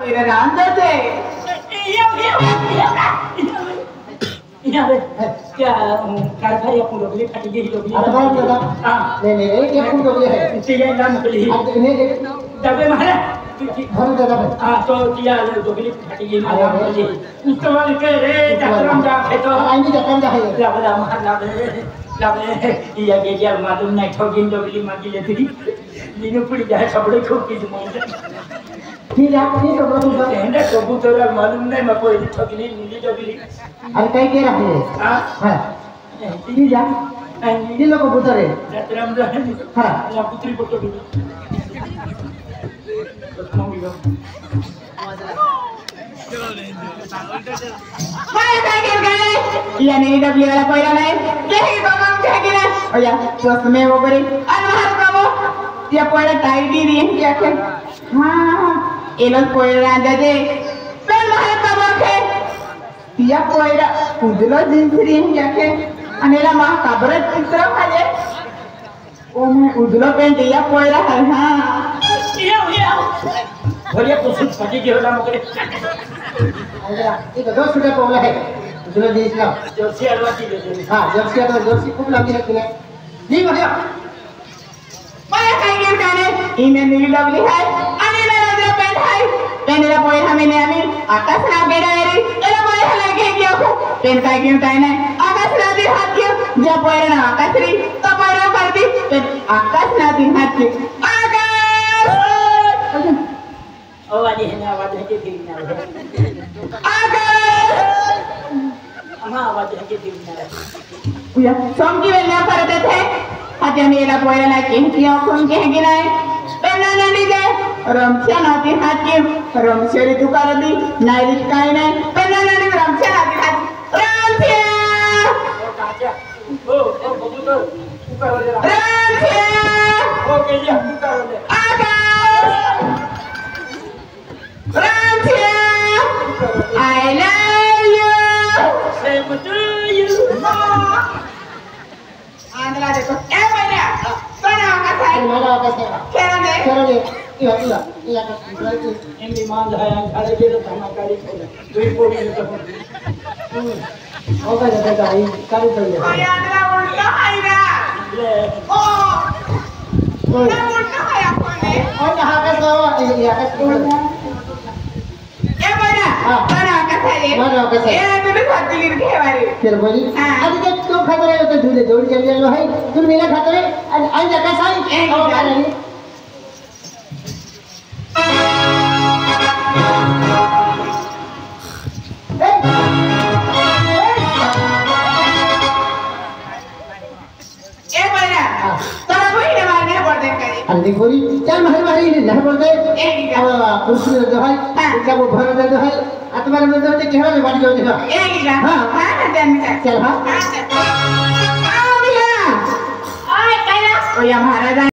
Era andate. Iya क्या car भाई अपन लोग ले फटी गई लोग आता बार क्या था नहीं क्या कुछ लोग है इससे ये नाम निकली अब नहीं दबे मारे भर देता है हां तो किया लोग ले फटी गई मारा मुझे उसके बाद के रे चक्रम जा है तो आएंगे चक्रम जा है लाभला महला लाभले ये के यार मालूम नहीं ठोगिन लोग ले मांगी लेती नीनु पड़ी जाए सबड़े खूब की जुमों ठीक है कबूतर है कबूतर मालूम नहीं मैं कोई ठोगली नीली डोगली अरे कई के रखे हां हां ठीक है ये लोग कबूतर है चक्रम जा है हां या पुत्री फोटो भी या नहीं डबली वाला पहिला नाही केही बाबा केही ना ओया दोस्त में वो बरे अनहार बाबा या पहिला टाइडी री क्या के हां एलो पहिला राजा जे पेन महार बाबा के या पहिला उजला जीन्स री क्या के अनेला मा काबर चित्र खाले ओ मैं उजला पेंट या पहिला हां या भरिया कुछ फटी के होला मकरे ये दो छुटे पोला है उसने देख ला जर्सी अलवाती दे हां जर्सी खूब लगी है तूने नहीं बढ़िया मैं काई गाने इने नीली डबली है अनेला राजा पेंट है पेनला पोय हमें आम्ही आकाश ना बेडा रे एला पोय लगे क्या को पेन काय क्यों काय नाही आकाश ना दी हात क्यों ज्या पोय ना आकाश री तो पोय करती पेन आकाश ना दी हात क्यों आकाश आवाज है ना आवाज है के दिन ना आकाश हां आवाज है के दिन ना या समकी वेल्या करते थे आता मेला पोय ना के किया कोण के गिनाय पेन ना दी जाय रमच्या नाती हाती रमशेरी तू कर दी नाही काय नाही पेन ना दी रमच्या नाती हात रमच्या ओ कबूतर ऊपर हो जा रमच्या ओ के लिया ऊपर हो जा Ramsey, I love you. Same to you. Andra देखो, ए भैया, कौन आका था? मारा कैसे क्या है? चलो ये का इन डिमांड है खड़े के तो धमाकारी खोले दुई पोड़ी में तो होगा जब गाड़ी कारी चल ओ जाए अंदर उल्टा है ना? ले ओ उल्टा है आपने? और कहां का सो ये का ए भैया, कौन आका था ये? कौन आका था? ए तुझे खाती गिर के बारे. फिर बोली आज जब तुम खतरे हो तो झूले दौड़ चल लो है तुम मेरा खतरे आज जगह साई और नहीं ए भैया, तोरा कोई ने मारने पड़ते करे. अंधी बोली चल महल मारी नहीं बोलते अब कुर्सी में जो है इसका वो भर दे है आत्मा में दे के केवल बाड़ी जो है एक ही हां हां चल हां हां आ भैया ओए महाराज